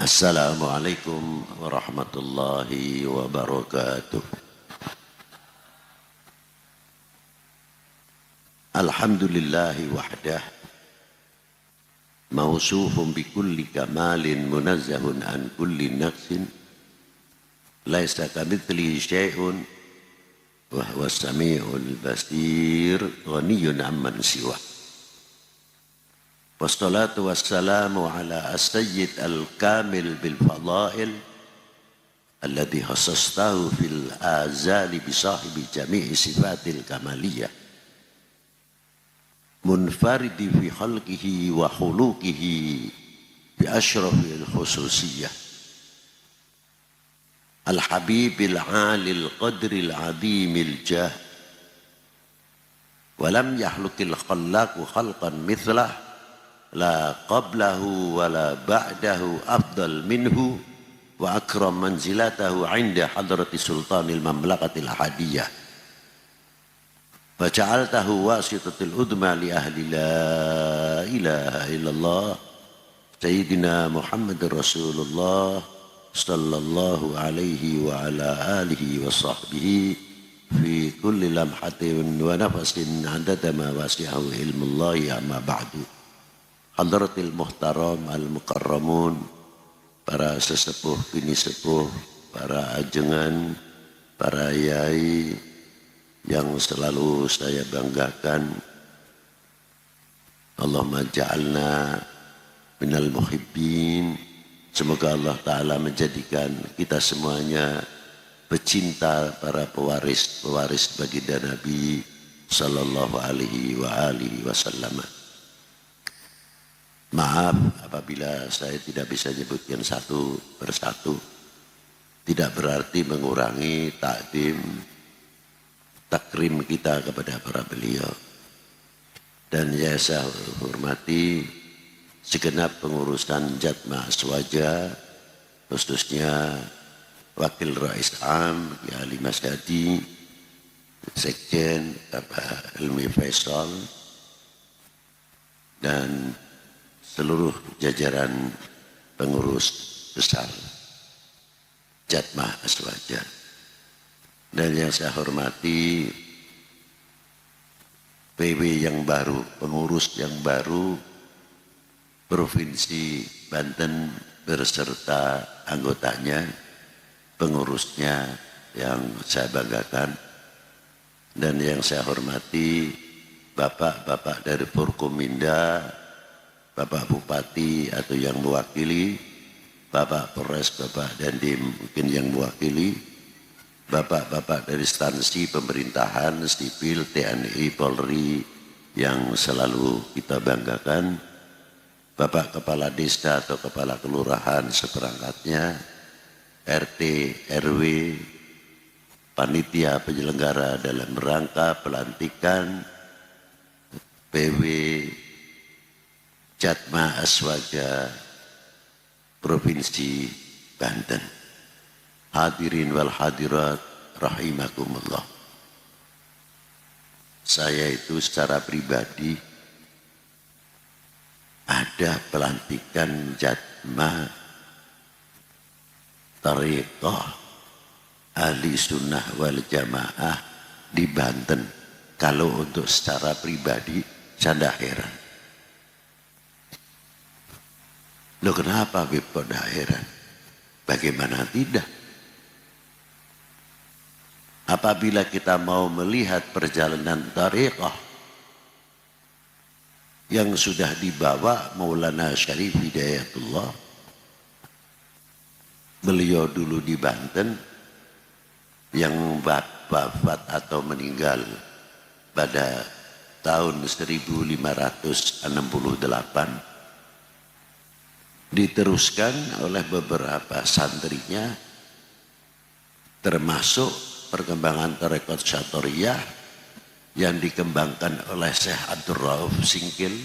Assalamualaikum warahmatullahi wabarakatuh. Alhamdulillahi wahdah, mawsufun bikulli kamalin munazzahun an kulli naqsin, laisa kamitslihi syai'un wa huwa samiul basir, ghaniyun amman siwah. Wassalatu wassalamu ala as-sayyid al-kamil bil fadail alladhi khassastahu fil azali bi sahibi jami'i sifatil kamaliyah, munfaridi fi khalqihi wa khuluqihi bi ashrafil khususiyah, al-habibil alil qadril adhimil jah, wa lam yahlukil khallaqu khalqan mithlah la qablahu wa la ba'dahu afdal minhu wa akram manzilatahu inda hadrati sultanil mamlakatil ahadiyah wa ja'altahu wasitatil udma li ahli la ilaha illallah sayyidina Muhammadur Rasulullah sallallahu alaihi wa ala alihi wa sahbihi fi kulli lamhatin wa nafasin adada ma wasi'ahu ilmullahi amma ba'du. Hadratil muhtaram al-mukarramun, para sesepuh bini sepuh, para ajengan, para yai yang selalu saya banggakan. Allahumma ja'alna minal muhibbin. Semoga Allah Ta'ala menjadikan kita semuanya pecinta para pewaris baginda Nabi sallallahu alaihi wa alihi wasallam. Maaf apabila saya tidak bisa menyebutkan satu persatu. Tidak berarti mengurangi takrim kita kepada para beliau. Dan saya hormati segenap pengurusan Jatma Aswaja, khususnya Wakil Rais Am, Ya Ali Masdadi, Sekjen Bapak Helmi Faisal, dan seluruh jajaran pengurus besar Jatma Aswaja. Dan yang saya hormati PW yang baru, pengurus yang baru Provinsi Banten berserta anggotanya, pengurusnya yang saya banggakan. Dan yang saya hormati bapak-bapak dari Forkominda, Bapak Bupati atau yang mewakili, Bapak Polres, Bapak Dandim mungkin yang mewakili, Bapak-bapak dari instansi pemerintahan, sipil, TNI, Polri yang selalu kita banggakan, Bapak Kepala Desa atau Kepala Kelurahan seperangkatnya, RT, RW, panitia penyelenggara dalam rangka pelantikan PW Jatma Aswaja Provinsi Banten. Hadirin wal hadirat rahimakumullah. Saya itu secara pribadi ada pelantikan Jatma Thariqah Ahli Sunnah wal Jamaah di Banten. Kalau untuk secara pribadi saya tidak heran. Loh kenapa Bipod heran? Bagaimana tidak? Apabila kita mau melihat perjalanan tariqah yang sudah dibawa Maulana Syarif Hidayatullah, beliau dulu di Banten yang wafat atau meninggal pada tahun 1568, diteruskan oleh beberapa santrinya, termasuk perkembangan tarekat Syatoriyah yang dikembangkan oleh Syekh Abdul Rauf Singkil.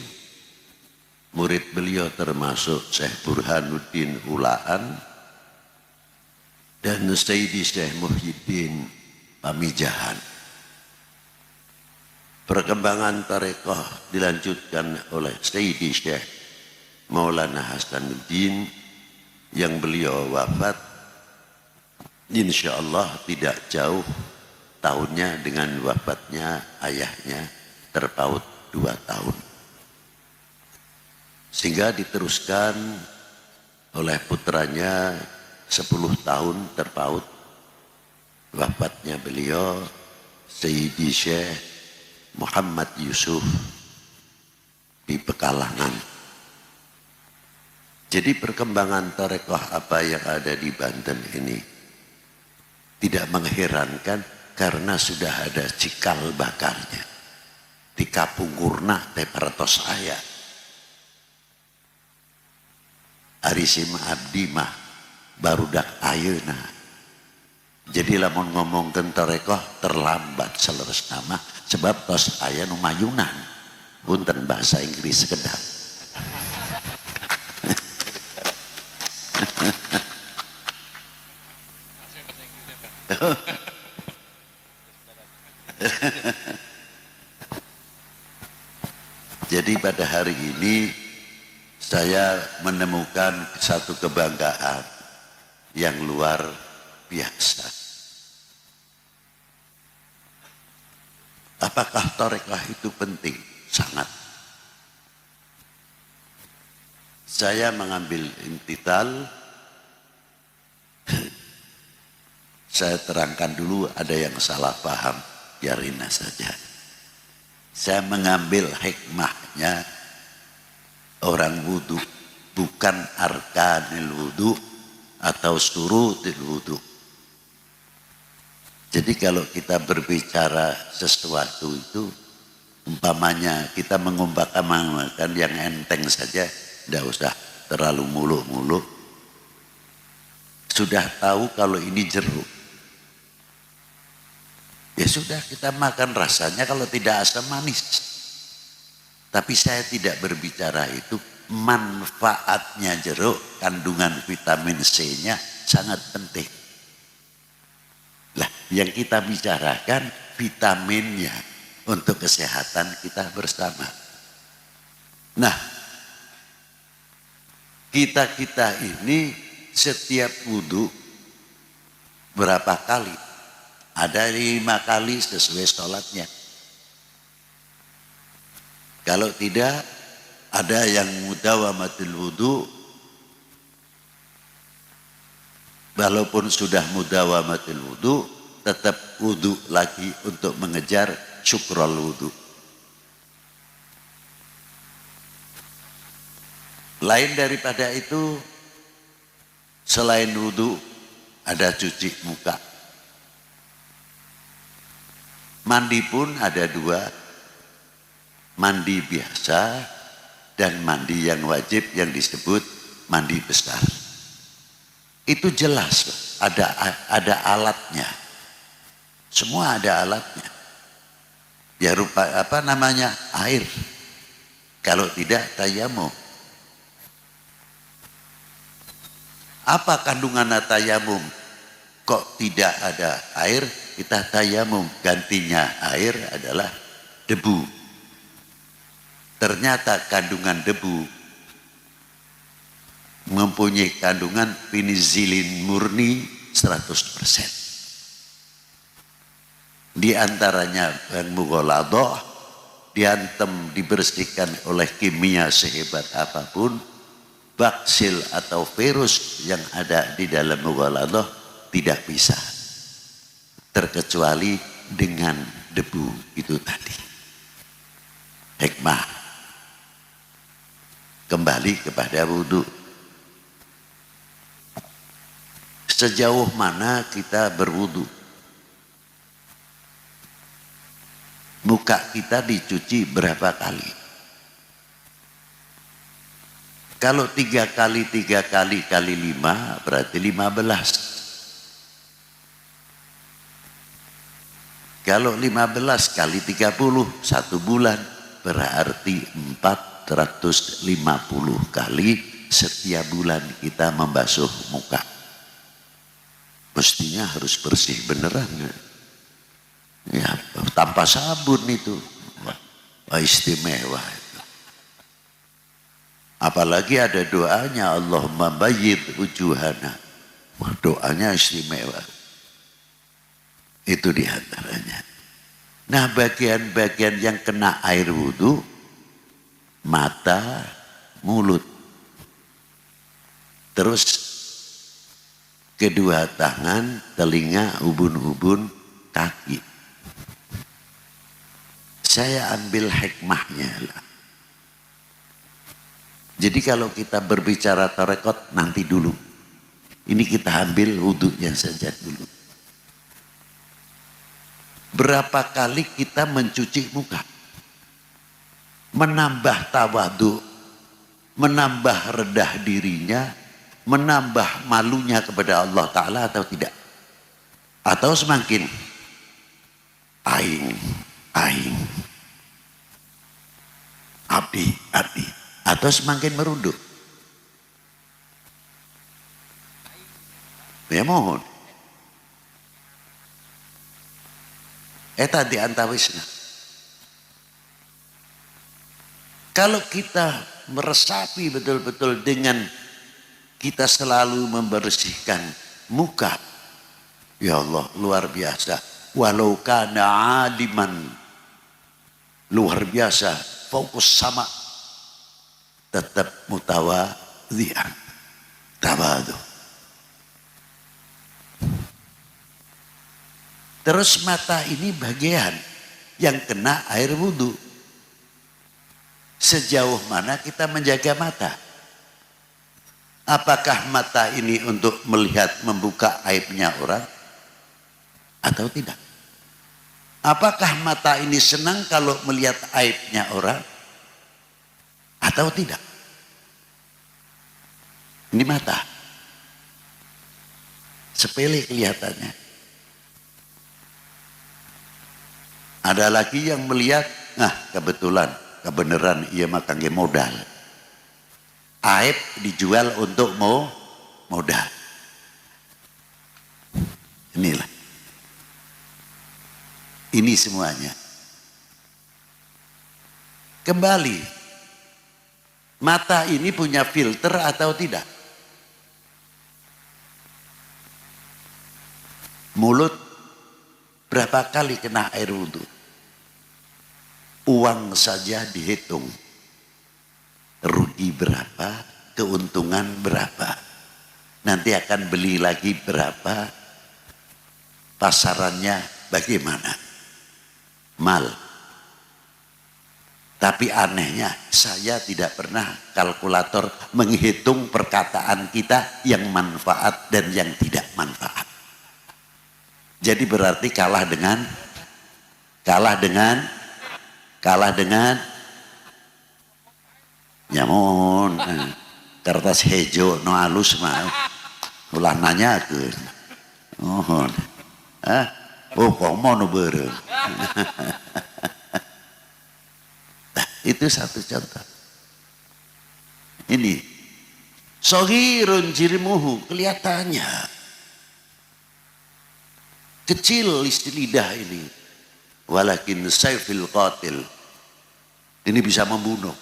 Murid beliau termasuk Syekh Burhanuddin Ulaan dan Sayyidi Syekh Muhyiddin Pamijahan. Perkembangan tarekat dilanjutkan oleh Sayyidi Syekh Maulana Hasanuddin yang beliau wafat insya Allah tidak jauh tahunnya dengan wafatnya ayahnya, terpaut 2 tahun. Sehingga diteruskan oleh putranya 10 tahun terpaut wafatnya beliau Sayyidi Syekh Muhammad Yusuf di Pekalongan. Jadi perkembangan tarekat apa yang ada di Banten ini tidak mengherankan karena sudah ada cikal bakalnya. Di kapungkurna tepertos aya. Arisim abdi mah barudak ayeuna. Jadi lamun ngomongkeun tarekat terlambat seleres nama sebab tos aya nu mayunan. Punten bahasa Inggris sekedap. Jadi pada hari ini saya menemukan satu kebanggaan yang luar biasa. Apakah tarekah itu penting? Sangat. Saya mengambil intital. Saya terangkan dulu, ada yang salah paham, biarina saja. Saya mengambil hikmahnya orang wudu, bukan arkanil wudu atau surutil wudu. Jadi kalau kita berbicara sesuatu itu, umpamanya kita mengumpamakan yang enteng saja, tidak usah terlalu muluk-muluk. Sudah tahu kalau ini jeruk, ya sudah kita makan rasanya kalau tidak asam manis. Tapi saya tidak berbicara itu, manfaatnya jeruk, kandungan vitamin C-nya sangat penting. Lah, yang kita bicarakan vitaminnya untuk kesehatan kita bersama. Nah, kita ini setiap wudu berapa kali? Ada 5 kali sesuai sholatnya. Kalau tidak, ada yang mudawamatul wudu, walaupun sudah mudawamatul wudu, tetap wudu lagi untuk mengejar syukrul wudu. Lain daripada itu, selain wudu, ada cuci muka. Mandi pun ada 2, mandi biasa dan mandi yang wajib yang disebut mandi besar. Itu jelas, ada alatnya. Semua ada alatnya. Ya air. Kalau tidak tayamum. Apa kandungan tayamum? Kok tidak ada air? Kita tayamum, gantinya air adalah debu. Ternyata kandungan debu mempunyai kandungan penizilin murni 100%. Di antaranya yang mughaladah, diantem dibersihkan oleh kimia sehebat apapun, baksil atau virus yang ada di dalam mughaladah tidak bisa. Terkecuali dengan debu itu tadi. Hikmah. Kembali kepada wudu. Sejauh mana kita berwudu? Muka kita dicuci berapa kali? Kalau 3 kali 3 kali kali 5 berarti 15. Kalau 15 kali 30 1 bulan berarti 450 kali setiap bulan kita membasuh muka. Mestinya harus bersih beneran. Ya, tanpa sabun itu. Wah, istimewa itu. Apalagi ada doanya, Allahumma bayyid wujuhana. Wah, doanya istimewa. Itu diantaranya. Nah, bagian-bagian yang kena air wudhu, mata, mulut. Terus kedua tangan, telinga, ubun-ubun, kaki. Saya ambil hikmahnya lah. Jadi kalau kita berbicara tarekat nanti dulu. Ini kita ambil wudhunya saja dulu. Berapa kali kita mencuci muka? Menambah tawadhu, menambah rendah dirinya, menambah malunya kepada Allah Ta'ala atau tidak? Atau semakin aing, abdi, atau semakin merunduk? Ya mohon. Eta diantawisna. Kalau kita meresapi betul-betul dengan kita selalu membersihkan muka, ya Allah luar biasa. Walau kana aliman, luar biasa, fokus sama, tetap mutawadhi'an, tawadhu. Terus mata ini bagian yang kena air wudhu. Sejauh mana kita menjaga mata? Apakah mata ini untuk melihat, membuka aibnya orang atau tidak? Apakah mata ini senang kalau melihat aibnya orang atau tidak? Ini mata. Sepele kelihatannya. Ada lagi yang melihat, nah kebetulan, kebenaran ia makan modal. Aib dijual untuk modal. Inilah. Ini semuanya. Kembali, mata ini punya filter atau tidak? Mulut berapa kali kena air wudhu? Uang saja dihitung. Rugi berapa, keuntungan berapa. Nanti akan beli lagi berapa, pasarannya bagaimana. Mal. Tapi anehnya saya tidak pernah kalkulator menghitung perkataan kita yang manfaat dan yang tidak manfaat. Jadi berarti kalah dengan nyamun kertas hejo no halus mah ulah nanyakeun mohon komo nu beureum. Itu satu contoh. Ini sohirun jirimuhu, kelihatannya kecil lidah ini, walakin sayfil qatil, ini bisa membunuh.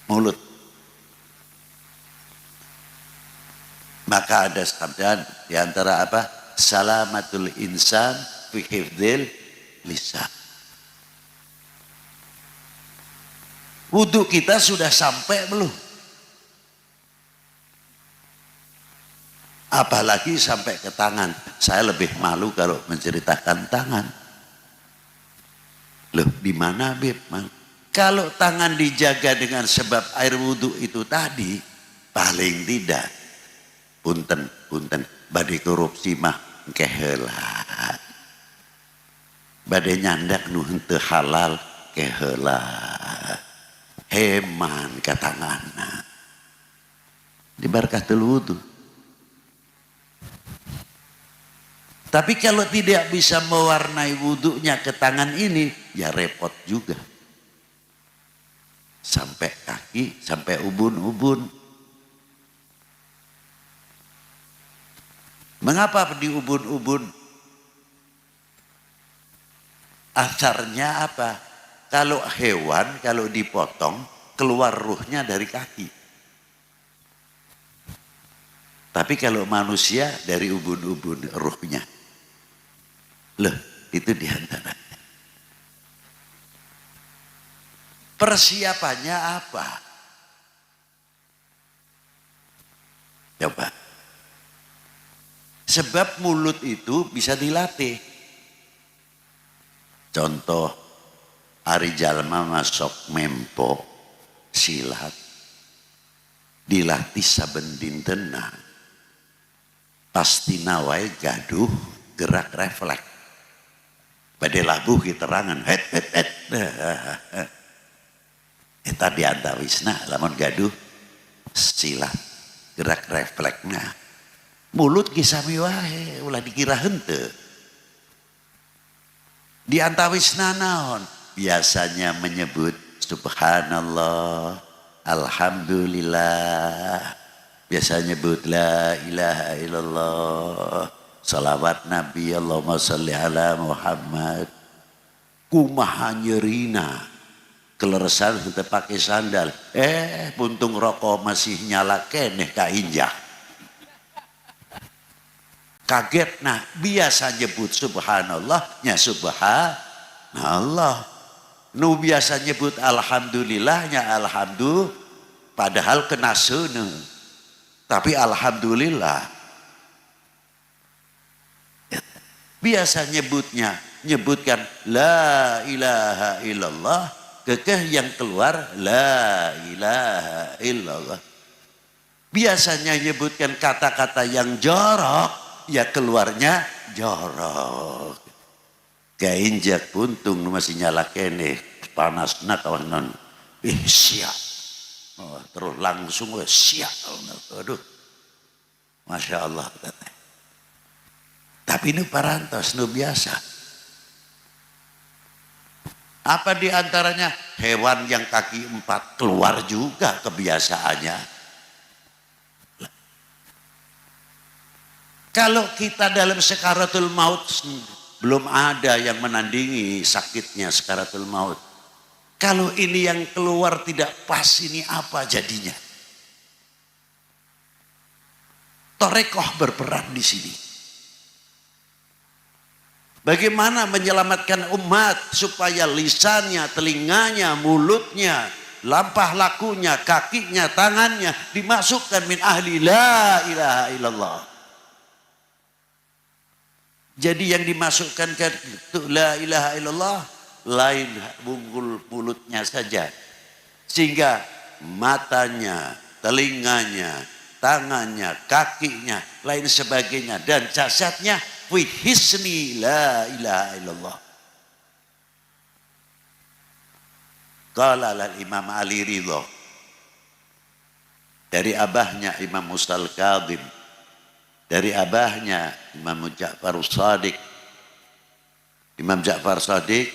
Mulut. Maka ada sabda di antara apa? Salamatul insan fi hifdzil lisan. Wudhu kita sudah sampai belum? Apalagi sampai ke tangan. Saya lebih malu kalau menceritakan tangan. Loh, di mana Bib? Kalau tangan dijaga dengan sebab air wudhu itu tadi, paling tidak, punten, badai korupsi mah keheula. Badai nyandak nu henteu halal keheula. Heman ka tanganna. Di barakatul wudhu. Tapi kalau tidak bisa mewarnai wudhunya ke tangan ini, ya repot juga. Sampai kaki, sampai ubun-ubun. Mengapa di ubun-ubun? Asarnya apa? Kalau hewan, kalau dipotong, keluar ruhnya dari kaki. Tapi kalau manusia dari ubun-ubun ruhnya. Loh, itu diantaranya. Persiapannya apa? Coba. Sebab mulut itu bisa dilatih. Contoh, Ari Jalma masuk mempo silat. Dilatih saben dintenah. Pasti nawai gaduh gerak refleks. Badai labuh keterangan. Het. Eta diantawisna lamun gaduh silat gerak refleksnya. Mulut kisami wae ulah dikira henteu. Diantawisna naon? Biasanya menyebut subhanallah, alhamdulillah. Biasanya nyebut la ilaha illallah. Salawat Nabi Allahumma sholli ala Muhammad. Kumaha nyerina. Keleresan kita pakai sandal. Puntung rokok masih nyala keneh ka injak. Kaget nah biasa nyebut subhanallah nya subhanallah. Nu biasa nyebut alhamdulillah nya alhamdulillah padahal kena seuneu. Tapi alhamdulillah. Biasa nyebutkan la ilaha illallah, kekeh yang keluar la ilaha illallah. Biasanya nyebutkan kata-kata yang jorok, ya keluarnya jorok. Kainjak puntung masih nyala kene panasna kawan non. Siap. Oh, terus langsung siap. Aduh. Masya Allah. Tapi ini parantos, ini biasa. Apa diantaranya? Hewan yang kaki 4 keluar juga kebiasaannya. Kalau kita dalam sekaratul maut, belum ada yang menandingi sakitnya sekaratul maut. Kalau ini yang keluar tidak pas, ini apa jadinya? Torekoh berperan di sini. Bagaimana menyelamatkan umat supaya lisannya, telinganya, mulutnya, lampah lakunya, kakinya, tangannya dimasukkan min ahli la ilaha illallah. Jadi yang dimasukkan ke la ilaha illallah lain bungkul mulutnya saja. Sehingga matanya, telinganya, tangannya, kakinya, lain sebagainya dan jasadnya fi hisni la ilaha illallah. Qala al-Imam Ali Ridho dari abahnya Imam Musal Kadhim, dari abahnya Imam Ja'far Shadiq. Imam Ja'far Shadiq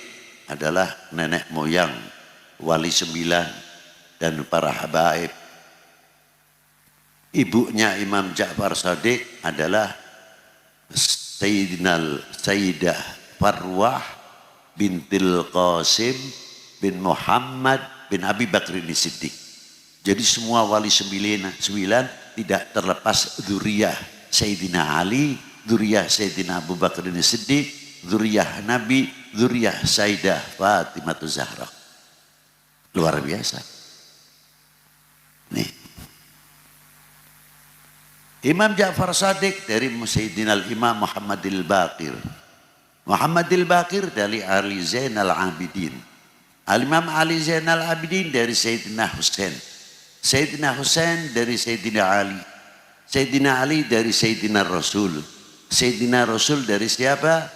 adalah nenek moyang wali 9 dan para habaib. Ibunya Imam Ja'far Shadiq adalah Sayyidah Farwah bintil Qasim bin Muhammad bin Abi Bakrin Siddiq. Jadi semua wali 9 tidak terlepas dzurriyyah Sayyidina Ali, dzurriyyah Sayyidina Abu Bakrin Siddiq, dzurriyyah Nabi, dzurriyyah Sayyidah Fatimah Zahra. Luar biasa. Nih. Imam Ja'far Shadiq dari Sayyidina Imam Muhammadil Baqir. Muhammadil Baqir dari Ali Zainal Abidin. Al-Imam Ali Zainal Abidin dari Sayyidina Husain. Sayyidina Husain dari Sayyidina Ali. Sayyidina Ali dari Sayyidina Rasul. Sayyidina Rasul dari siapa?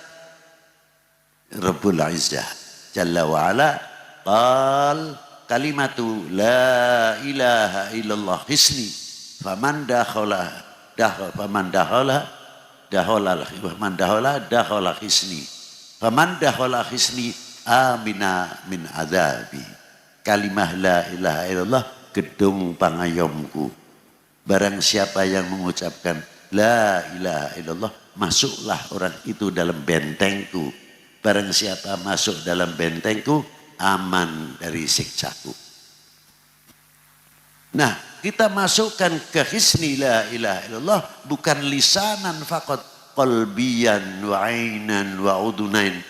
Rabbul Izzah Jalla wa'ala. Qal kalimatu la ilaha illallah hisni. Faman dakhala hisni. Faman dakhala hisni amina min azabi. Kalimah la ilaha illallah gedung pangayomku. Barang siapa yang mengucapkan la ilaha illallah, masuklah orang itu dalam bentengku. Barang siapa masuk dalam bentengku, aman dari siksaku. Nah, kita masukkan ke hisni la ilaha illallah bukan lisanan faqat, qalbiyan wa ainan wa udunain.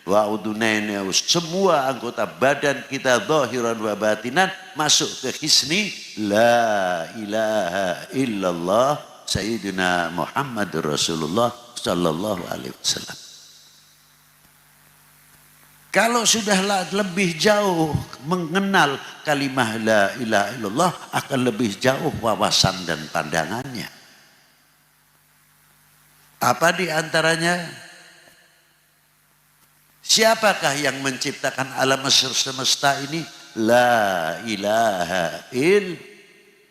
Wa udunain, semua anggota badan kita zahiran wa batinan masuk ke hisni la ilaha illallah sayyidina Muhammad Rasulullah sallallahu alaihi wasallam. Kalau sudah lebih jauh mengenal kalimah la ilaha illallah, akan lebih jauh wawasan dan pandangannya. Apa di antaranya? Siapakah yang menciptakan alam semesta ini? La ilaha il.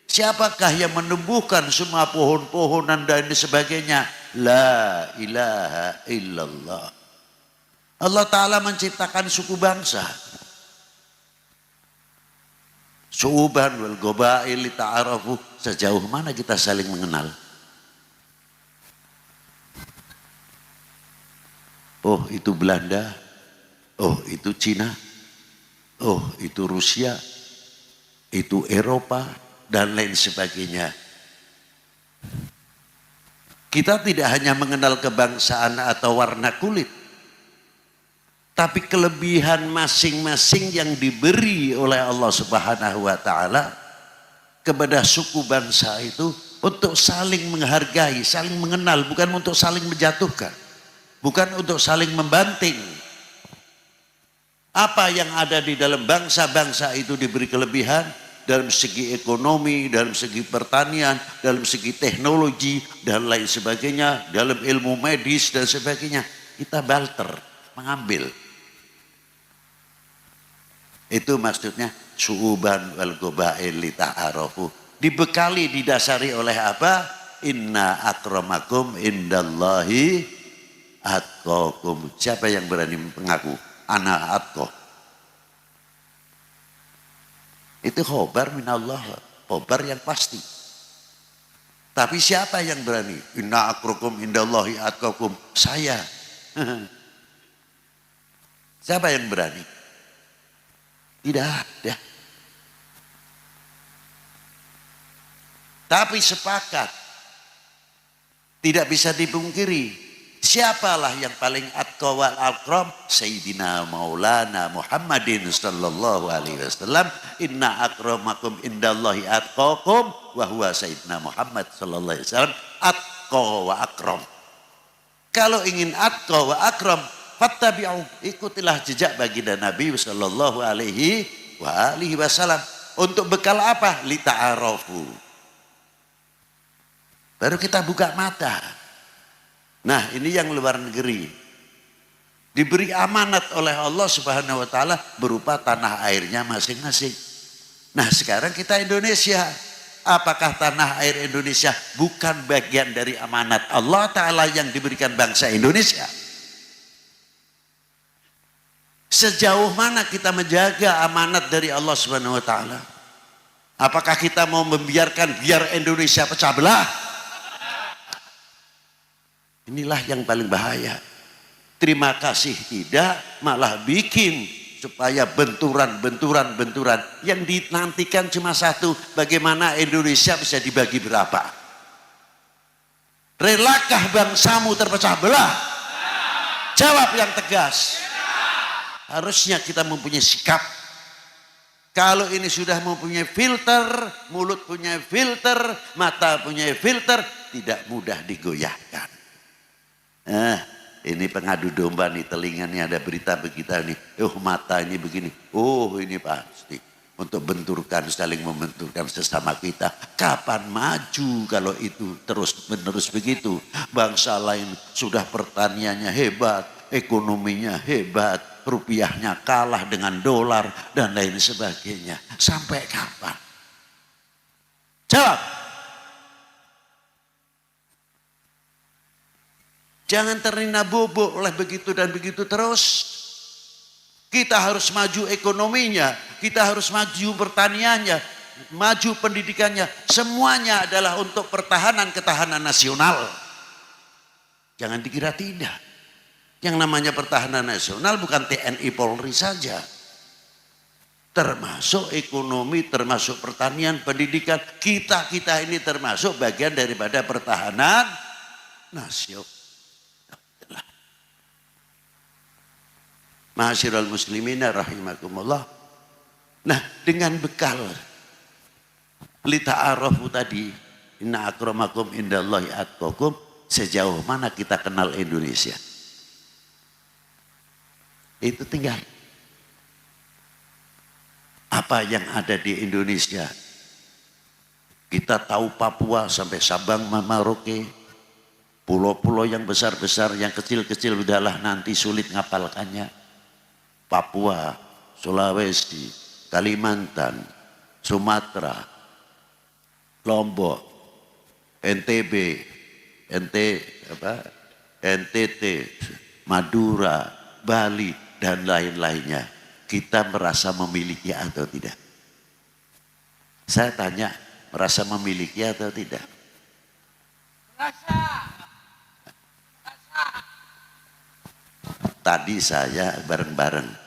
Siapakah yang menumbuhkan semua pohon-pohonan dan sebagainya? La ilaha illallah. Allah Ta'ala menciptakan suku bangsa. Su'uban wal gobail lita'arafu. Sejauh mana kita saling mengenal? Oh, itu Belanda. Oh, itu Cina. Oh, itu Rusia. Itu Eropa dan lain sebagainya. Kita tidak hanya mengenal kebangsaan atau warna kulit, tapi kelebihan masing-masing yang diberi oleh Allah Subhanahu wa taala kepada suku bangsa itu untuk saling menghargai, saling mengenal, bukan untuk saling menjatuhkan. Bukan untuk saling membanting. Apa yang ada di dalam bangsa-bangsa itu diberi kelebihan dalam segi ekonomi, dalam segi pertanian, dalam segi teknologi dan lain sebagainya, dalam ilmu medis dan sebagainya. Kita barter, mengambil. Itu maksudnya su'uban wal gobail lita'arafu. Dibekali, didasari oleh apa? Inna akramakum indallahi atqakum. Siapa yang berani mengaku ana atqa? Itu khobar minallah, khobar yang pasti. Tapi siapa yang berani? Inna akramakum indallahi atqakum. Saya. Siapa yang berani? Tidak ada. Tapi sepakat, tidak bisa dipungkiri. Siapalah yang paling atqa wal akram? Sayyidina Maulana Muhammadin sallallahu alaihi wasallam. Inna akramakum indallahi atqakum wa huwa Sayyidina Muhammad sallallahu alaihi wasallam atqa wa akram. Kalau ingin atqa wa akram, fattabi'u, ikutilah jejak baginda Nabi sallallahu alaihi wasallam. Untuk bekal apa? Lita'arafu. Baru kita buka mata. Nah, ini yang luar negeri. Diberi amanat oleh Allah Subhanahu wa taala berupa tanah airnya masing-masing. Nah, sekarang kita Indonesia. Apakah tanah air Indonesia bukan bagian dari amanat Allah Ta'ala yang diberikan bangsa Indonesia? Sejauh mana kita menjaga amanat dari Allah Subhanahu wa taala? Apakah kita mau membiarkan biar Indonesia pecah belah? Inilah yang paling bahaya. Terima kasih tidak, malah bikin supaya benturan yang dinantikan cuma satu, bagaimana Indonesia bisa dibagi berapa? Relakah bangsamu terpecah belah? Jawab yang tegas. Harusnya kita mempunyai sikap. Kalau ini sudah mempunyai filter, mulut punya filter, mata punya filter, tidak mudah digoyahkan. Ini pengadu domba nih, telinganya ada berita begitu nih. Oh, mata ini begini. Oh, ini pasti untuk benturkan, saling membenturkan sesama kita. Kapan maju kalau itu terus menerus begitu? Bangsa lain sudah pertaniannya hebat, ekonominya hebat, rupiahnya kalah dengan dolar dan lain sebagainya. Sampai kapan? Jawab. Jangan terlena bobok oleh begitu dan begitu terus. Kita harus maju ekonominya, kita harus maju pertaniannya, maju pendidikannya. Semuanya adalah untuk ketahanan nasional. Jangan dikira tidak. Yang namanya pertahanan nasional bukan TNI Polri saja. termasuk ekonomi, termasuk pertanian, pendidikan. Kita ini termasuk bagian daripada pertahanan nasional. Ma'asyiral muslimina rahimakumullah. Nah, dengan bekal lita'arafu tadi, inna akramakum indallahi atqakum, sejauh mana kita kenal Indonesia. Itu tinggal apa yang ada di Indonesia. Kita tahu Papua sampai Sabang, Merauke, pulau-pulau yang besar-besar, yang kecil-kecil udahlah nanti sulit ngapalkannya. Papua, Sulawesi, Kalimantan, Sumatera, Lombok, NTB, NTT, Madura, Bali, dan lain-lainnya. Kita merasa memiliki atau tidak? Saya tanya, merasa memiliki atau tidak? Merasa. Tadi saya bareng-bareng.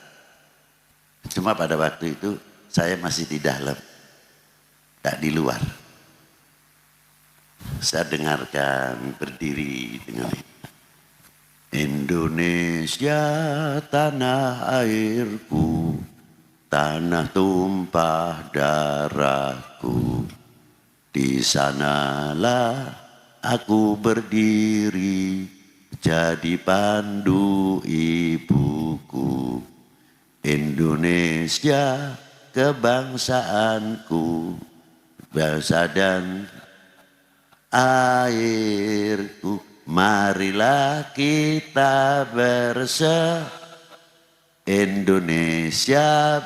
Cuma pada waktu itu saya masih di dalam, tak di luar. Saya dengarkan berdiri dengan Indonesia tanah airku, tanah tumpah darahku, di sanalah aku berdiri jadi pandu ibuku. Indonesia kebangsaanku, bangsa dan airku, marilah kita Indonesia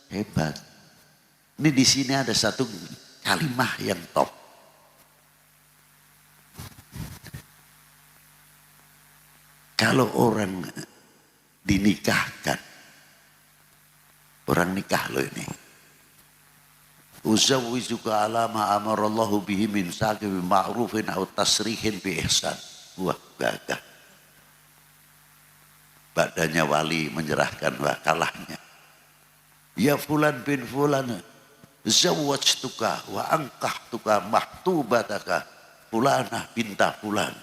hebat. Ini di sini ada satu kalimat yang top. Kalau orang dinikahkan, orang nikah loh ini. Uzawwijuka ala ma amarallahu bihi min saqi bi ma'rufin aw tasrihin bi ihsan. Wah, gagah. Badannya wali menyerahkan wakalahnya. Ya fulan bin fulan, zawwajtuka wa ankahtuka mahtubataka fulanah binta fulan.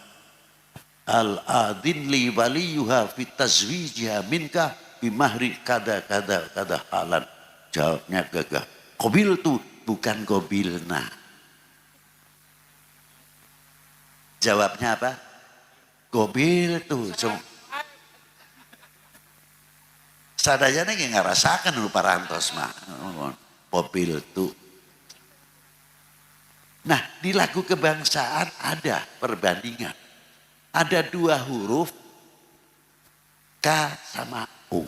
Al-adin li waliyuha fit tazwijiha minka bimahri kada halan. Jawabnya gagah. Qabil tu bukan qabilna. Jawabnya apa? Qabil tu. Sadaya nih nggak rasakan lu parantos mah. Qabil tu. Nah, di lagu kebangsaan ada perbandingan. Ada dua huruf K sama U.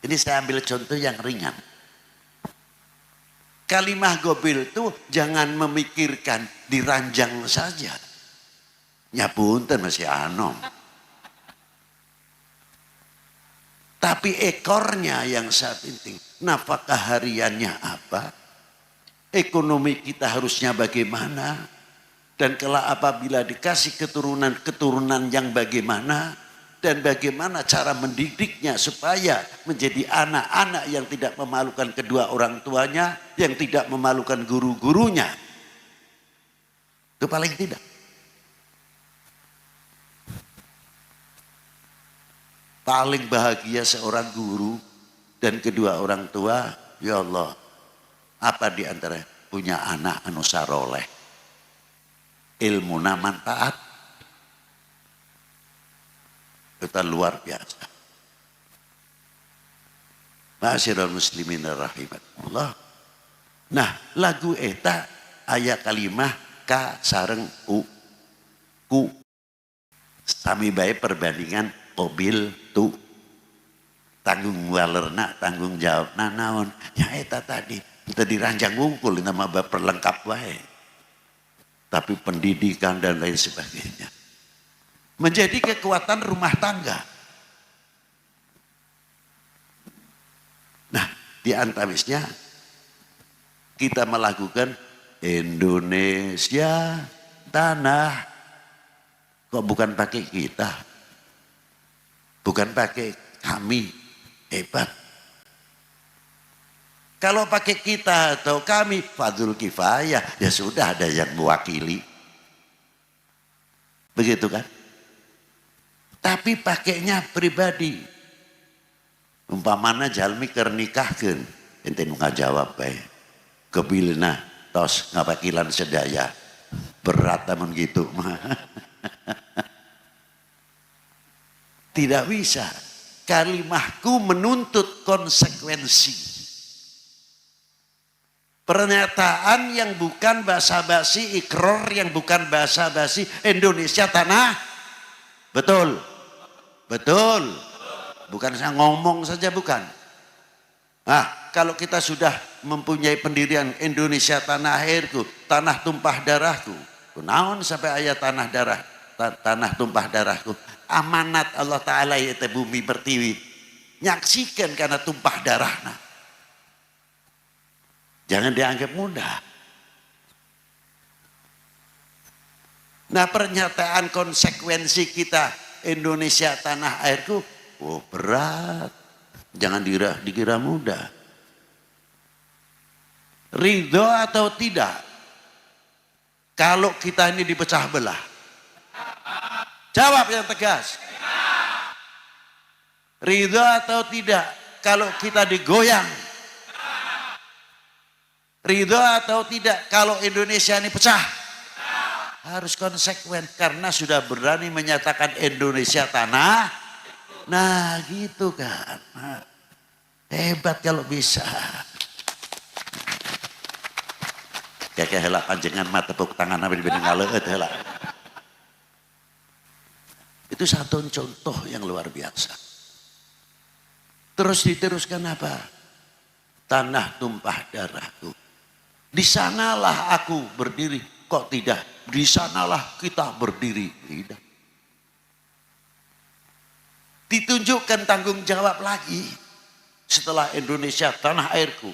Ini saya ambil contoh yang ringan. Kalimah gobil itu jangan memikirkan diranjang saja. Nyapunten masih anom. Tapi ekornya yang saya penting. Nafkah hariannya apa? Ekonomi kita harusnya bagaimana? Dan kalau apabila dikasih keturunan yang bagaimana, dan bagaimana cara mendidiknya supaya menjadi anak-anak yang tidak memalukan kedua orang tuanya, yang tidak memalukan guru-gurunya. Itu paling tidak. Paling bahagia seorang guru dan kedua orang tua, ya Allah, apa di antara punya anak anu saroleh. Ilmuna manfaat. Itu luar biasa. Ma'asyiral muslimin rahimakumullah. Nah, lagu eta aya kalimah K sareng U. Ku. Sami bae perbandingan qabil tu. Tanggung walerna, tanggung jawabna naon. Ya eta tadi. Kita diranjang wungkul nama perlengkap wae. Tapi pendidikan dan lain sebagainya. Menjadi kekuatan rumah tangga. Nah, di antaranya kita melakukan Indonesia tanah. Kok bukan pakai kita? Bukan pakai kami. Hebat. Kalau pakai kita atau kami, fardhu kifayah, ya sudah ada yang mewakili. Begitu kan? Tapi pakainya pribadi. Umpamana jalmi keur nikahkeun, ente nu ngajawab bae. Kebilna tos ngapakilan sedaya. Berat amun gitu mah. Tidak bisa. Kalimahku menuntut konsekuensi. Pernyataan yang bukan basa-basi, ikrar yang bukan basa-basi, Indonesia tanah. Betul. Betul. Bukan saya ngomong saja, bukan. Nah, kalau kita sudah mempunyai pendirian Indonesia tanah airku, tanah tumpah darahku. Kunaon sampai ayat tanah tumpah darahku. Amanat Allah Ta'ala yaitu bumi pertiwi. Nyaksikan karena tumpah darahna. Jangan dianggap mudah. Nah, pernyataan konsekuensi kita Indonesia tanah airku, oh berat. Jangan dikira mudah. Ridho atau tidak? Kalau kita ini dipecah belah. Jawab yang tegas. Ridho atau tidak? Kalau kita digoyang. Ridho atau tidak kalau Indonesia ini pecah? Harus konsekuen karena sudah berani menyatakan Indonesia tanah. Nah gitu kan. Nah, hebat kalau bisa. Kayak helak panjengan mah tepuk tangan apa dibanding ngaleut heula. Itu satu contoh yang luar biasa. Terus diteruskan apa? Tanah tumpah darahku. Di sanalah aku berdiri. Kok tidak? Di sanalah kita berdiri. Tidak. Ditunjukkan tanggung jawab lagi. Setelah Indonesia tanah airku.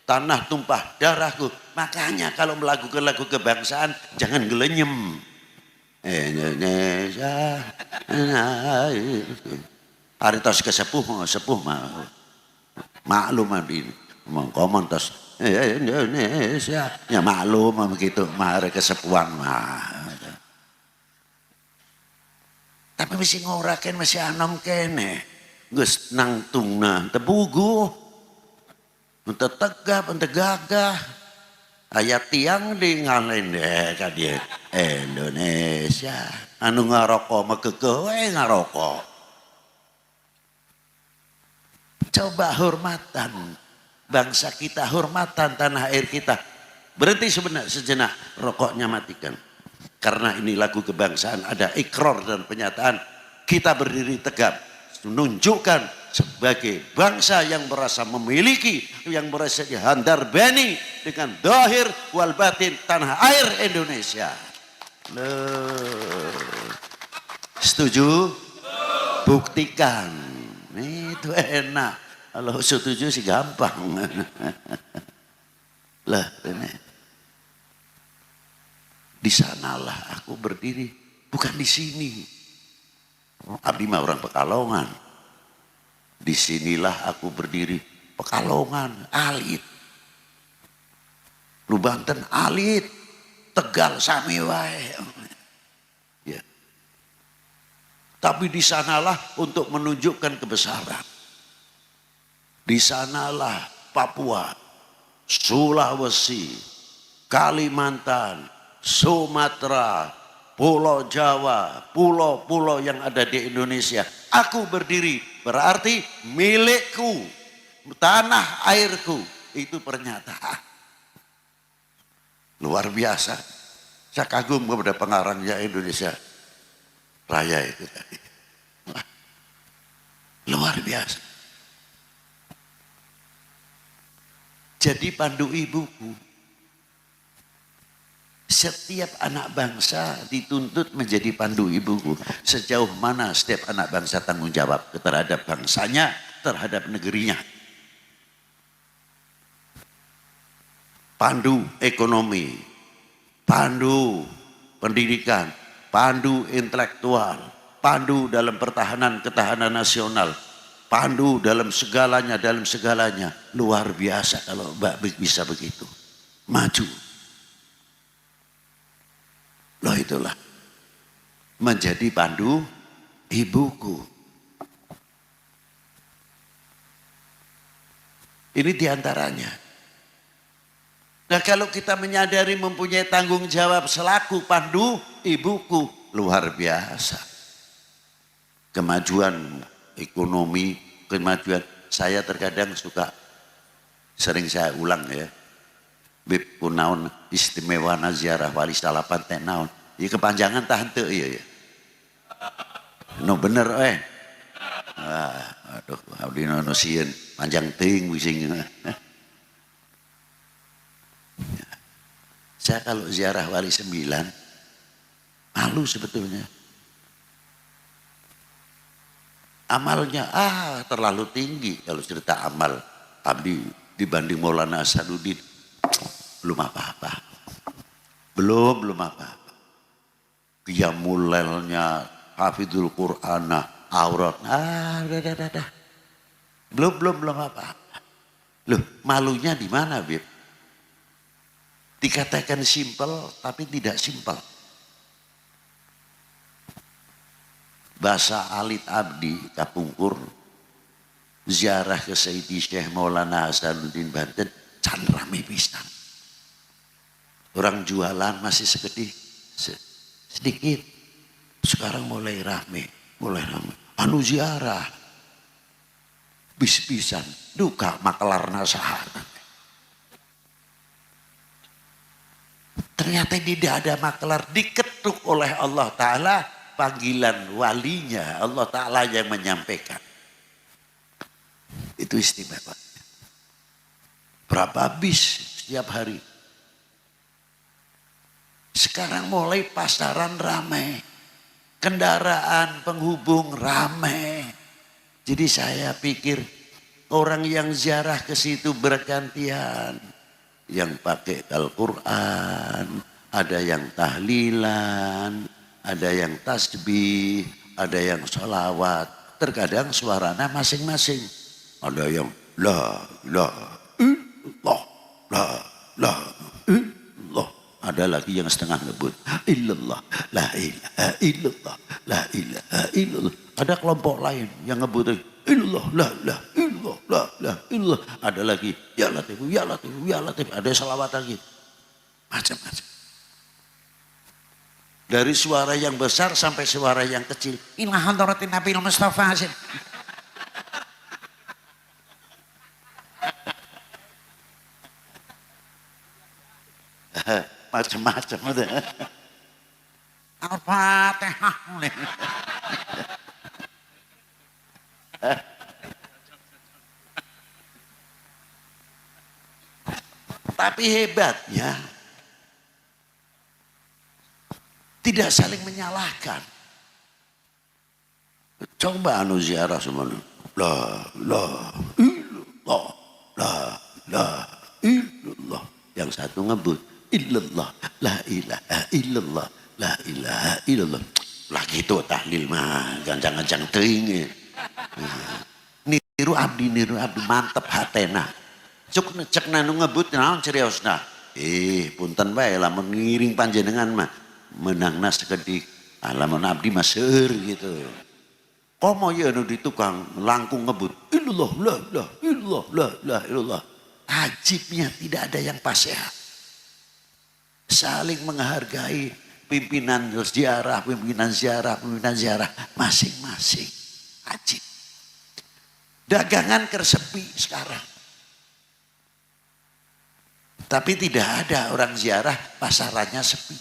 Tanah tumpah darahku. Makanya kalau melakukan lagu kebangsaan jangan gelenyem. Indonesia. Hari tos kesepuh mah. Maklum abin. Ngomong tos. Indonesia ya maklum begitu mari kesepuan mah tapi mesti ngoraken masih anom kene geus nangtungna teu buguh teu tegap teu gagah aya tiang di ngalen ka dieu Indonesia anu ngarokok mah keukeuh we ngarokok coba hormatan bangsa kita, hormatan tanah air kita. Berhenti sejenak, rokoknya matikan. Karena ini lagu kebangsaan, ada ikrar dan penyataan. Kita berdiri tegap, menunjukkan sebagai bangsa yang merasa memiliki, yang merasa dihandar bani dengan dohir wal batin tanah air Indonesia. Setuju? Buktikan. Itu enak. Kalau setuju sih gampang. Lah, ini. Di sanalah aku berdiri, bukan di sini. Abdi mah orang Pekalongan. Disinilah aku berdiri, Pekalongan, alit. Lu Banten alit, Tegal sami wae. Ya. Tapi di sanalah untuk menunjukkan kebesaran. Di sanalah Papua, Sulawesi, Kalimantan, Sumatera, Pulau Jawa, pulau-pulau yang ada di Indonesia. Aku berdiri, berarti milikku, tanah airku. Itu pernyataan. Luar biasa. Saya kagum kepada pengarangnya Indonesia Raya itu tadi. Luar biasa. Jadi pandu ibuku, setiap anak bangsa dituntut menjadi pandu ibuku. Sejauh mana setiap anak bangsa tanggung jawab terhadap bangsanya, terhadap negerinya. Pandu ekonomi, pandu pendidikan, pandu intelektual, pandu dalam ketahanan nasional. pandu dalam segalanya. Luar biasa kalau Mbak bisa begitu. Maju. Loh itulah. Menjadi pandu ibuku. Ini diantaranya. Nah kalau kita menyadari mempunyai tanggung jawab selaku pandu ibuku, luar biasa. Kemajuan ekonomi, kemajuan. Saya terkadang suka, sering saya ulang ya. Bib kunaon istimewa ziarah wali salapan teh naon. Ya kepanjangan tah henteu ieu ya. No bener aduh abdi nu sieun panjang teuing wising. Saya kalau ziarah wali 9 malu sebetulnya. Amalnya terlalu tinggi kalau cerita amal. Abdi dibanding Maulana Asaduddin belum apa-apa. Belum apa-apa. Qiyamul lailnya, hafizul Qur'ana, aurat. Udah. Belum apa-apa. Loh, malunya di mana, Bib? Dikatakan simpel tapi tidak simpel. Bahasa alit abdi kapungkur ziarah ke Sayyidi Syekh Maulana Hasanuddin Banten can rame pisan. Orang jualan masih sedikit. Sekarang mulai rame. Anu ziarah bis-bisan duka makelarna saha. Ternyata tidak ada makelar, diketuk oleh Allah Ta'ala, panggilan walinya Allah Ta'ala yang menyampaikan. Itu istimewa. Berapa bis setiap hari. Sekarang mulai pasaran ramai, kendaraan penghubung ramai. Jadi saya pikir orang yang ziarah ke situ bergantian. Yang pakai Al-Quran, ada yang tahlilan, ada yang tasbih, ada yang sholawat. Terkadang suaranya masing-masing. Ada yang la ilaha illallah, la illallah. Ada lagi yang setengah ngebut illallah, la ilaha illallah, la ilaha illallah. Ada kelompok lain yang ngebut illallah, la ilaha illallah, la ilaha illallah. Ada lagi ya latif, ya latif, ya latif. Ada salawat lagi. Macam-macam. Dari suara yang besar sampai suara yang kecil. Inilah hadratin Nabi Mustafa. Macam-macam ada. Al-Fatihah. Tapi hebatnya tidak saling menyalahkan. Coba anu ziarah semuanya. La illallah, la illallah. Yang satu ngebut illallah, la ilaha illallah, la ilaha illallah. Lah gitu tahlil mah gancang-gancang teuing. Niru abdi mantep hatena. Cek nanu ngebut naon ceriosna. Punten bae lamun ngiring panjenengan mah menangna sekedik. Lamun abdi mah seueur gitu. Komo ye anu di tukang langkung ngebut. Illallah, la ilaha illallah, la ilaha illallah. Ajibnya tidak ada yang pasea. Saling menghargai pimpinan ziarah masing-masing. Ajib. Dagangan kersepi sekarang. Tapi tidak ada orang ziarah pasarannya sepi.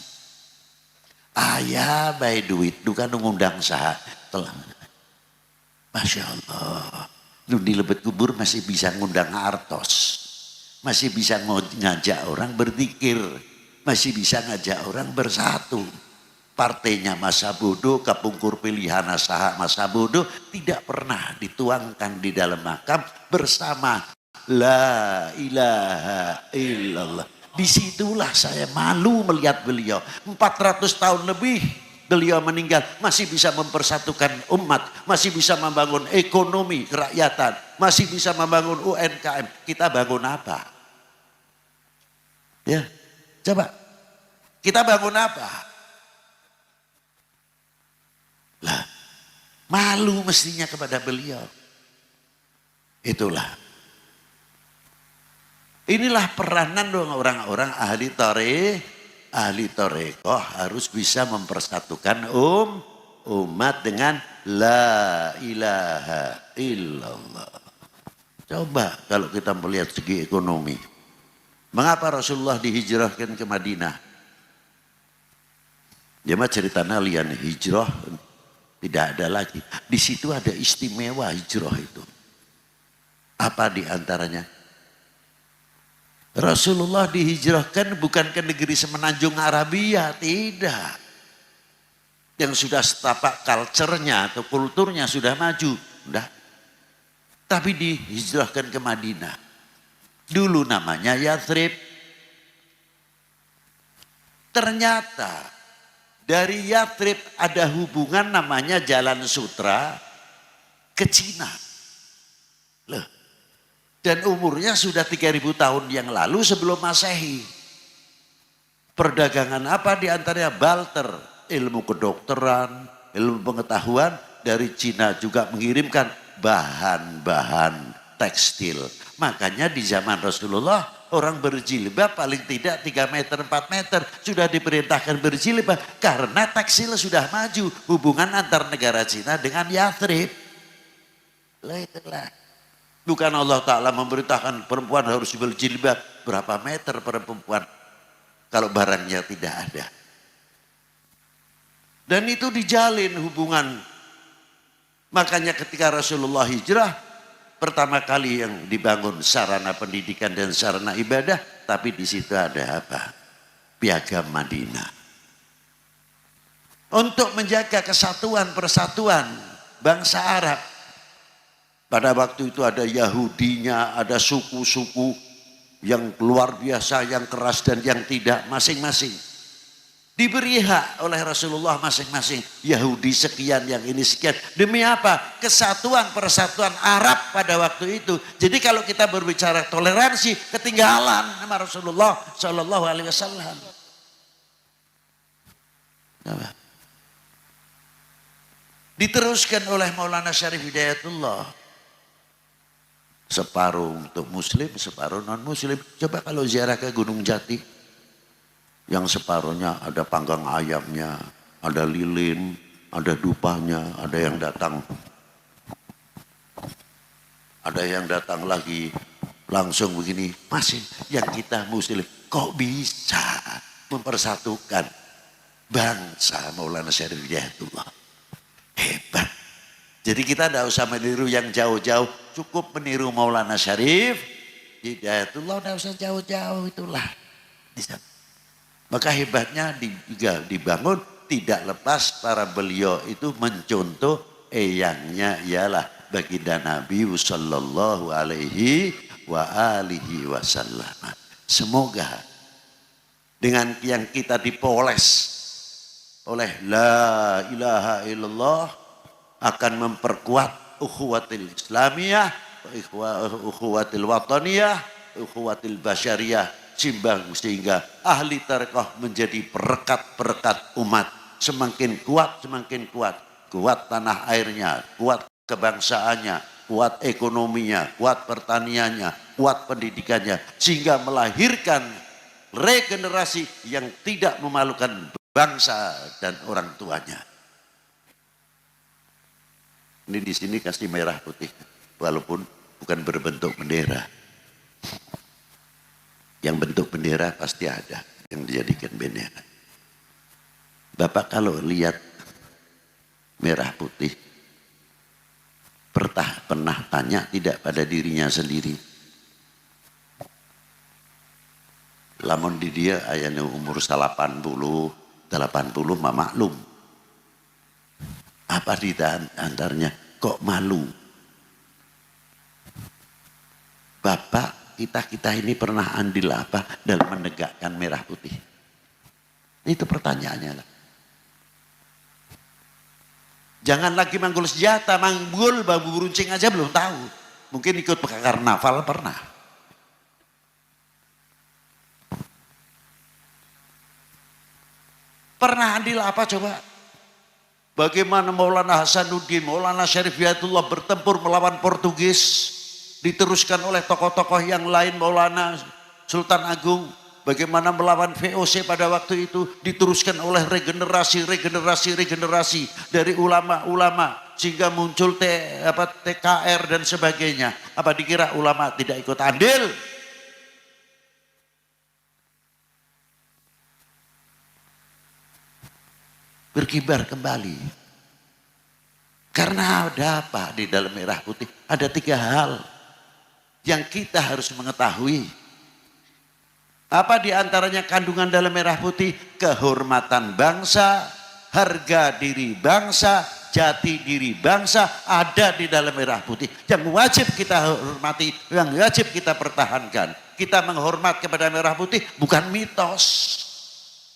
Ayah bayi duit, duka ngundang saha. Masya Allah. Lu di lebet kubur masih bisa ngundang artos. Masih bisa ngajak orang berzikir. Masih bisa ngajak orang bersatu. Partainya masa bodoh, kapungkur pilihan saha masa bodoh tidak pernah dituangkan di dalam makam bersama la ilaha illallah. Disitulah saya malu melihat beliau 400 tahun lebih beliau meninggal masih bisa mempersatukan umat, masih bisa membangun ekonomi kerakyatan, masih bisa membangun UMKM. Kita bangun apa? Ya, coba kita bangun apa? Lah, malu mestinya kepada beliau. Itulah. Inilah peranan dong orang-orang ahli tarekoh harus bisa mempersatukan umat dengan la ilaha illallah. Coba kalau kita melihat segi ekonomi. Mengapa Rasulullah dihijrahkan ke Madinah? Dia mah cerita nalian hijrah tidak ada lagi. Di situ ada istimewa hijrah itu. Apa di antaranya? Rasulullah dihijrahkan bukan ke negeri semenanjung Arabia, tidak. Yang sudah setapak culture-nya atau kulturnya sudah maju, enggak. Tapi dihijrahkan ke Madinah. Dulu namanya Yathrib. Ternyata dari Yathrib ada hubungan namanya Jalan Sutra ke Cina. Loh. Dan umurnya sudah 3000 tahun yang lalu sebelum Masehi. Perdagangan apa di antaranya? Barter, ilmu kedokteran, ilmu pengetahuan. Dari Cina juga mengirimkan bahan-bahan tekstil. Makanya di zaman Rasulullah orang berjilbab paling tidak 3 meter 4 meter sudah diperintahkan berjilbab karena tekstil sudah maju. Hubungan antar negara Cina dengan Yathrib. Itulah. Bukan Allah Ta'ala memerintahkan perempuan harus berjilbab. Berapa meter perempuan kalau barangnya tidak ada. Dan itu dijalin hubungan. Makanya ketika Rasulullah hijrah, pertama kali yang dibangun sarana pendidikan dan sarana ibadah. Tapi di situ ada apa? Piagam Madinah. Untuk menjaga kesatuan persatuan bangsa Arab. Pada waktu itu ada Yahudinya, ada suku-suku yang luar biasa, yang keras dan yang tidak, masing-masing. Diberi hak oleh Rasulullah masing-masing. Yahudi sekian, yang ini sekian. Demi apa? Kesatuan persatuan Arab pada waktu itu. Jadi kalau kita berbicara toleransi, ketinggalan sama Rasulullah Shallallahu Alaihi Wasallam. Diteruskan oleh Maulana Syarif Hidayatullah. Separuh untuk muslim, separuh non muslim. Coba kalau ziarah ke Gunung Jati. Yang separuhnya ada panggang ayamnya, ada lilin, ada dupanya, ada yang datang. Ada yang datang lagi langsung begini. Masih yang kita muslim. Kok bisa mempersatukan bangsa Maulana Syarif Hidayatullah? Hebat. Jadi kita tidak usah meniru yang jauh-jauh. Cukup meniru Maulana Syarif Hidayatullah, tidak usah jauh-jauh, itulah. Maka hebatnya juga dibangun tidak lepas para beliau itu mencontoh eyangnya ialah baginda Nabi sallallahu alaihi wa alihi wasallam. Semoga dengan yang kita dipoles oleh la ilaha illallah akan memperkuat ukhuwatil islamiyah, ukhuwatil wataniyah, ukhuwatil basyariyah, sehingga ahli tarekat menjadi perekat-perekat umat. Semakin kuat, semakin kuat. Kuat tanah airnya, kuat kebangsaannya, kuat ekonominya, kuat pertaniannya, kuat pendidikannya. Sehingga melahirkan regenerasi yang tidak memalukan bangsa dan orang tuanya. Ini di sini kasih merah putih, walaupun bukan berbentuk bendera. Yang bentuk bendera pasti ada yang dijadikan bendera. Bapak kalau lihat merah putih, pernah tanya tidak pada dirinya sendiri. Lamun di dia ayahnya umur 80 mah maklum. Apa di antaranya kok malu? Bapak, kita ini pernah andil apa dalam menegakkan merah putih? Itu pertanyaannya lah. Jangan lagi manggul senjata, manggul bambu runcing aja belum tahu. Mungkin ikut karnaval pernah. Pernah andil apa coba? Bagaimana Maulana Hasanuddin, Maulana Syarifiyatullah bertempur melawan Portugis, diteruskan oleh tokoh-tokoh yang lain, Maulana Sultan Agung. Bagaimana melawan VOC pada waktu itu, diteruskan oleh regenerasi dari ulama-ulama, sehingga muncul TKR dan sebagainya. Apa dikira ulama tidak ikut andil? Berkibar kembali. Karena ada apa di dalam merah putih? Ada 3 hal yang kita harus mengetahui. Apa di antaranya kandungan dalam merah putih? Kehormatan bangsa, harga diri bangsa, jati diri bangsa ada di dalam merah putih. Yang wajib kita hormati, yang wajib kita pertahankan. Kita menghormat kepada merah putih bukan mitos,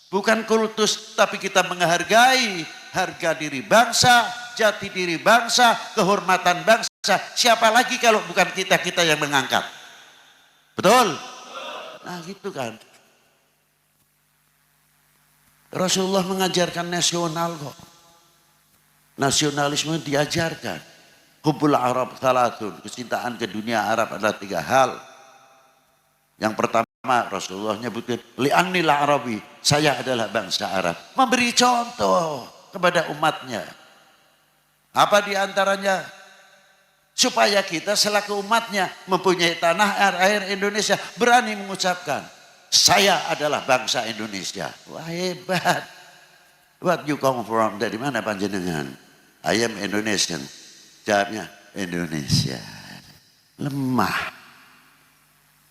bukan kultus, tapi kita menghargai harga diri bangsa, jati diri bangsa, kehormatan bangsa. Siapa lagi kalau bukan kita yang mengangkat? Betul? Nah gitu kan. Rasulullah mengajarkan nasional kok. Nasionalisme diajarkan. Hubbul Arab salatun, kecintaan ke dunia Arab adalah 3 hal. Yang pertama Rasulullah nyebutkan li'annil Arabi, saya adalah bangsa Arab. Memberi contoh kepada umatnya. Apa di antaranya? Supaya kita selaku umatnya mempunyai tanah air Indonesia, berani mengucapkan saya adalah bangsa Indonesia. Wah hebat. What you come from? Dari mana panjenengan? I am Indonesian. Jawabnya Indonesia. Lemah.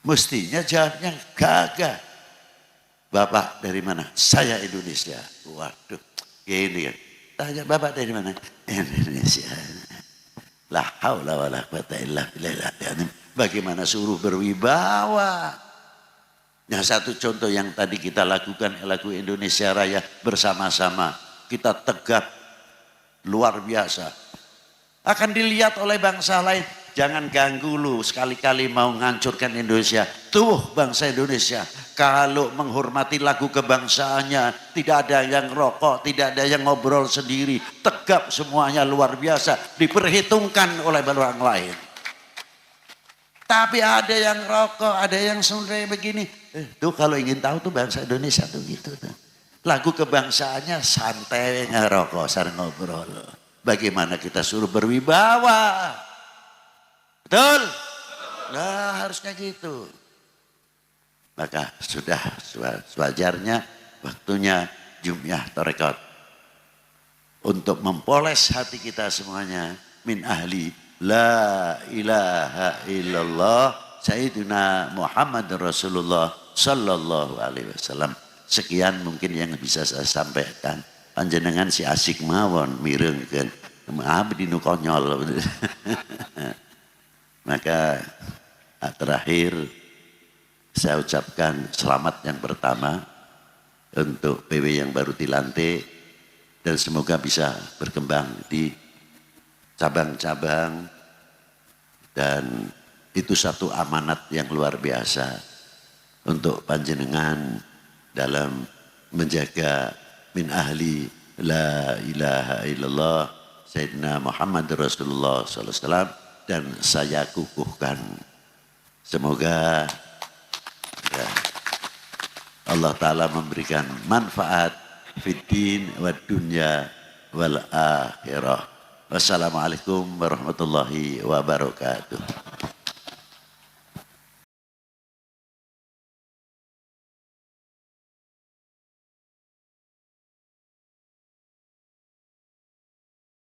Mestinya jawabnya gagah. Bapak dari mana? Saya Indonesia. Waduh, gini kan. Tanya bapak dari mana? Indonesia. La haula wala quwata illa billah. Bagaimana suruh berwibawa. Nah satu contoh yang tadi kita lakukan, lagu Indonesia Raya bersama-sama. Kita tegap luar biasa. Akan dilihat oleh bangsa lain. Jangan ganggu lu, sekali-kali mau menghancurkan Indonesia. Tuh bangsa Indonesia, kalau menghormati lagu kebangsaannya, tidak ada yang rokok, tidak ada yang ngobrol sendiri. Tegap semuanya luar biasa, diperhitungkan oleh orang lain. Tapi ada yang rokok, ada yang sundai begini. Tuh kalau ingin tahu tuh bangsa Indonesia tuh gitu tuh. Lagu kebangsaannya santai, ngerokok, sareng ngobrol. Bagaimana kita suruh berwibawa? Betul? Nah harusnya gitu. Maka sudah sewajarnya waktunya Jum'iyah Tarekat. Untuk mempoles hati kita semuanya. Min ahli la ilaha illallah Sayyidina Muhammad Rasulullah Sallallahu Alaihi Wasallam. Sekian mungkin yang bisa saya sampaikan. Panjenengan si asik mawon mirengkeun. Abdi nu konyol. Maka terakhir saya ucapkan selamat yang pertama untuk PW yang baru dilantik dan semoga bisa berkembang di cabang-cabang dan itu satu amanat yang luar biasa untuk panjenengan dalam menjaga min ahli la ilaha illallah Sayyidina Muhammad Rasulullah sallallahu alaihi wasallam. Dan saya kukuhkan. Semoga ya, Allah Ta'ala memberikan manfaat fiddin wa dunya wal akhirah. Wassalamualaikum warahmatullahi wabarakatuh.